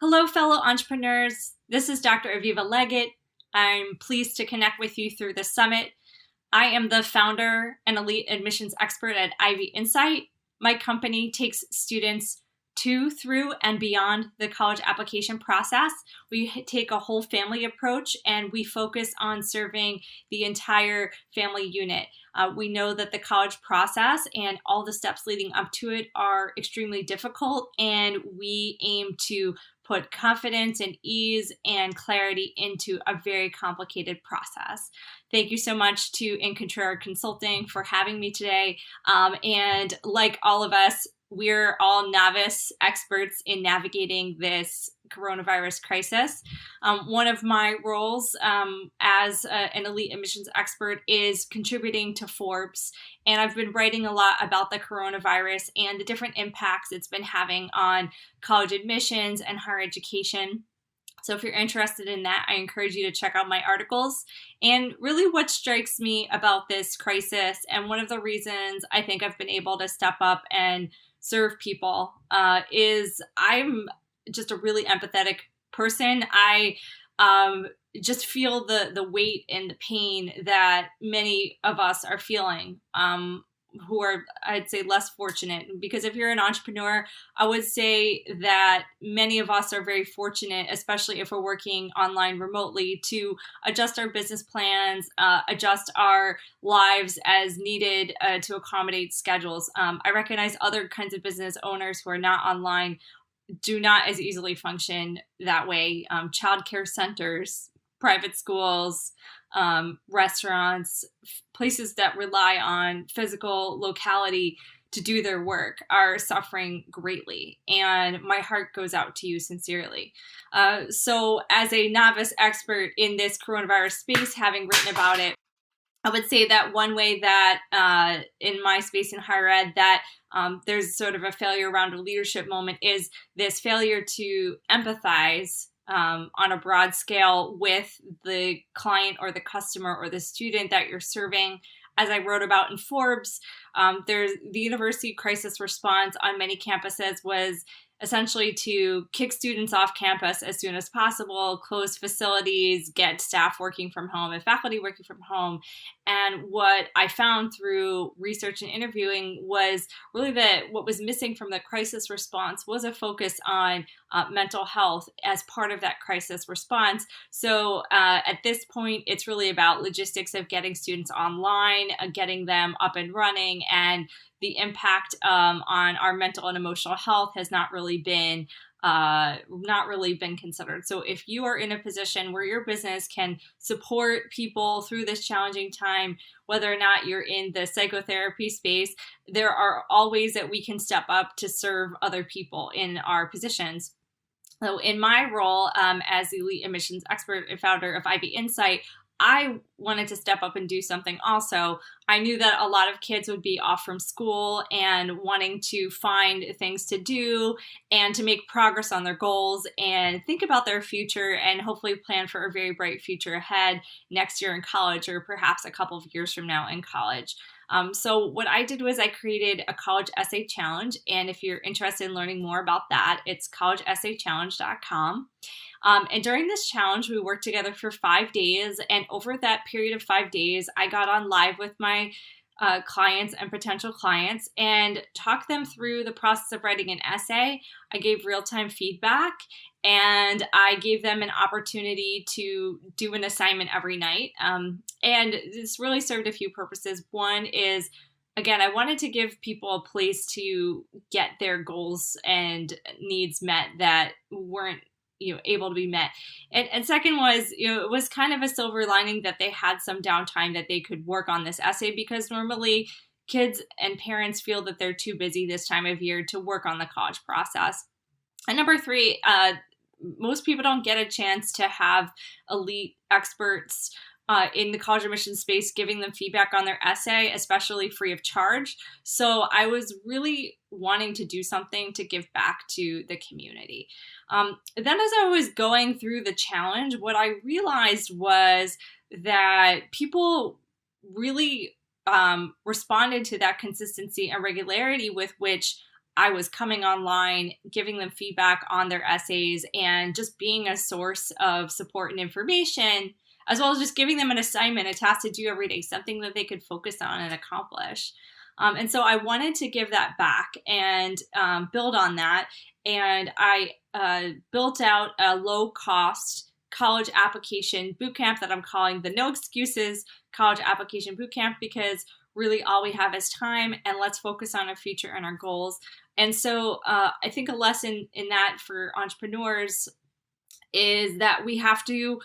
Hello, fellow entrepreneurs. This is Dr. Aviva Legatt. I'm pleased to connect with you through this summit. I am the founder and elite admissions expert at Ivy Insight. My company takes students to, through, and beyond the college application process. We take a whole family approach and we focus on serving the entire family unit. We know that the college process and all the steps leading up to it are extremely difficult, and we aim to put confidence and ease and clarity into a very complicated process. Thank you so much to Incontrera Consulting for having me today. And like all of us, we're all novice experts in navigating this coronavirus crisis. One of my roles as an elite admissions expert is contributing to Forbes, and I've been writing a lot about the coronavirus and the different impacts it's been having on college admissions and higher education. So if you're interested in that, I encourage you to check out my articles. And really what strikes me about this crisis, and one of the reasons I think I've been able to step up and serve people, is I'm just a really empathetic person. I just feel the weight and the pain that many of us are feeling, who are, I'd say, less fortunate. Because if you're an entrepreneur, I would say that many of us are very fortunate, especially if we're working online remotely, to adjust our business plans, adjust our lives as needed to accommodate schedules. I recognize other kinds of business owners who are not online do not as easily function that way. Childcare centers, private schools, restaurants, places that rely on physical locality to do their work are suffering greatly. And my heart goes out to you sincerely. So as a novice expert in this coronavirus space, having written about it, I would say that one way that in my space in higher ed that there's sort of a failure around a leadership moment is this failure to empathize on a broad scale with the client or the customer or the student that you're serving. As I wrote about in Forbes, the university crisis response on many campuses was essentially to kick students off campus as soon as possible, close facilities, get staff working from home and faculty working from home. And what I found through research and interviewing was really that what was missing from the crisis response was a focus on mental health as part of that crisis response. So at this point, it's really about logistics of getting students online, getting them up and running, and the impact on our mental and emotional health has not really been considered. So if you are in a position where your business can support people through this challenging time, whether or not you're in the psychotherapy space, there are all ways that we can step up to serve other people in our positions. So in my role as the elite admissions expert and founder of Ivy Insight, I wanted to step up and do something also. I knew that a lot of kids would be off from school and wanting to find things to do and to make progress on their goals and think about their future and hopefully plan for a very bright future ahead next year in college, or perhaps a couple of years from now in college. So what I did was I created a college essay challenge. And if you're interested in learning more about that, it's collegeessaychallenge.com. And during this challenge, we worked together for 5 days. And over that period of 5 days, I got on live with my clients and potential clients and talked them through the process of writing an essay. I gave real-time feedback, and I gave them an opportunity to do an assignment every night. And this really served a few purposes. One is, again, I wanted to give people a place to get their goals and needs met that weren't able to be met. And second was, it was kind of a silver lining that they had some downtime that they could work on this essay, because normally kids and parents feel that they're too busy this time of year to work on the college process. And number three, most people don't get a chance to have elite experts in the college admissions space giving them feedback on their essay, especially free of charge. So I was really wanting to do something to give back to the community. Then as I was going through the challenge, what I realized was that people really responded to that consistency and regularity with which I was coming online, giving them feedback on their essays, and just being a source of support and information, as well as just giving them an assignment, a task to do every day, something that they could focus on and accomplish. And so I wanted to give that back and build on that. And I built out a low-cost college application bootcamp that I'm calling the No Excuses College Application Bootcamp, because really all we have is time, and let's focus on our future and our goals. And so I think a lesson in that for entrepreneurs is that we have to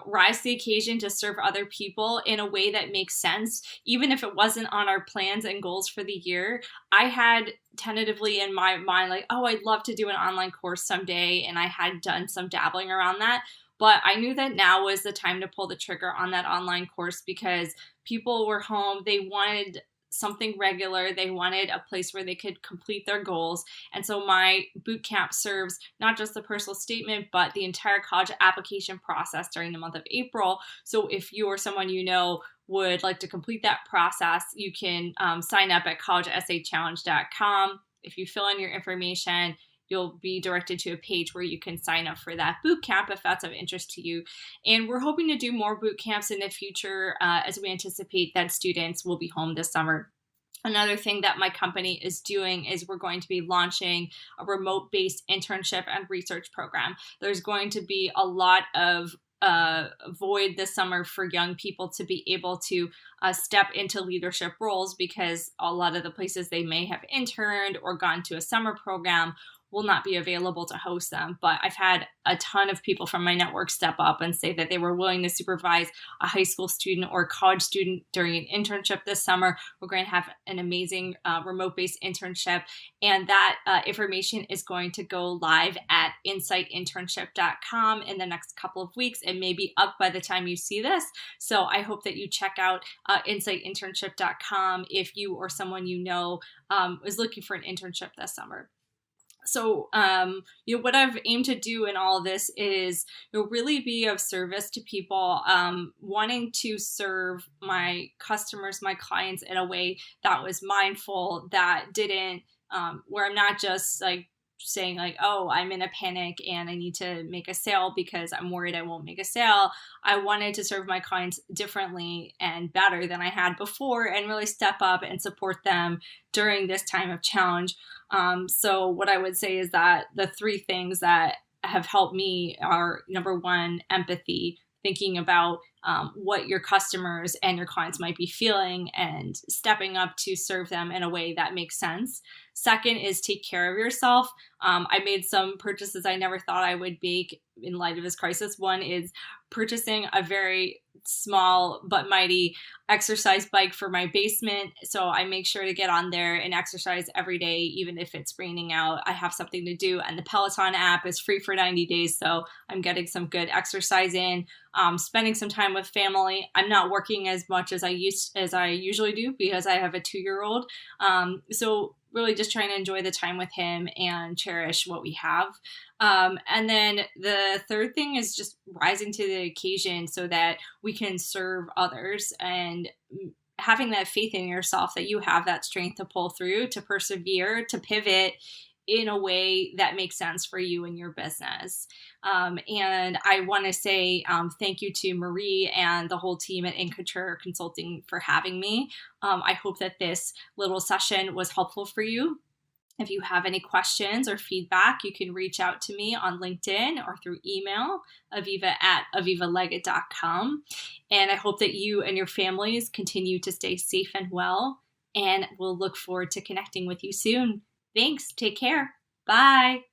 rise to the occasion to serve other people in a way that makes sense. Even if it wasn't on our plans and goals for the year, I had tentatively in my mind, like, oh, I'd love to do an online course someday. And I had done some dabbling around that. But I knew that now was the time to pull the trigger on that online course, because people were home. They wanted something regular. They wanted a place where they could complete their goals. And so my bootcamp serves not just the personal statement, but the entire college application process during the month of April. So if you or someone you know would like to complete that process, you can sign up at collegeessaychallenge.com. If you fill in your information, you'll be directed to a page where you can sign up for that boot camp if that's of interest to you. And we're hoping to do more boot camps in the future as we anticipate that students will be home this summer. Another thing that my company is doing is we're going to be launching a remote-based internship and research program. There's going to be a lot of void this summer for young people to be able to step into leadership roles, because a lot of the places they may have interned or gone to a summer program will not be available to host them. But I've had a ton of people from my network step up and say that they were willing to supervise a high school student or a college student during an internship this summer. We're going to have an amazing remote-based internship, and that information is going to go live at insightinternship.com in the next couple of weeks. It may be up by the time you see this, so I hope that you check out insightinternship.com if you or someone you know is looking for an internship this summer. So, what I've aimed to do in all of this is really be of service to people, wanting to serve my customers, my clients in a way that was mindful, that didn't, where I'm not just like saying like, oh, I'm in a panic and I need to make a sale because I'm worried I won't make a sale. I wanted to serve my clients differently and better than I had before, and really step up and support them during this time of challenge. So what I would say is that the three things that have helped me are, number one, empathy, thinking about what your customers and your clients might be feeling and stepping up to serve them in a way that makes sense. Second is take care of yourself. I made some purchases I never thought I would make in light of this crisis. One is purchasing a very small but mighty exercise bike for my basement. So I make sure to get on there and exercise every day, even if it's raining out. I have something to do. And the Peloton app is free for 90 days. So I'm getting some good exercise in, spending some time with family. I'm not working as much as I usually do because I have a 2-year-old. So really just trying to enjoy the time with him and cherish what we have. And then the third thing is just rising to the occasion so that we can serve others, and having that faith in yourself that you have that strength to pull through, to persevere, to pivot in a way that makes sense for you and your business. And I want to say thank you to Marie and the whole team at Couture Consulting for having me. I hope that this little session was helpful for you. If you have any questions or feedback, you can reach out to me on LinkedIn or through email, aviva@avivalegatt.com. And I hope that you and your families continue to stay safe and well, and we'll look forward to connecting with you soon. Thanks. Take care. Bye.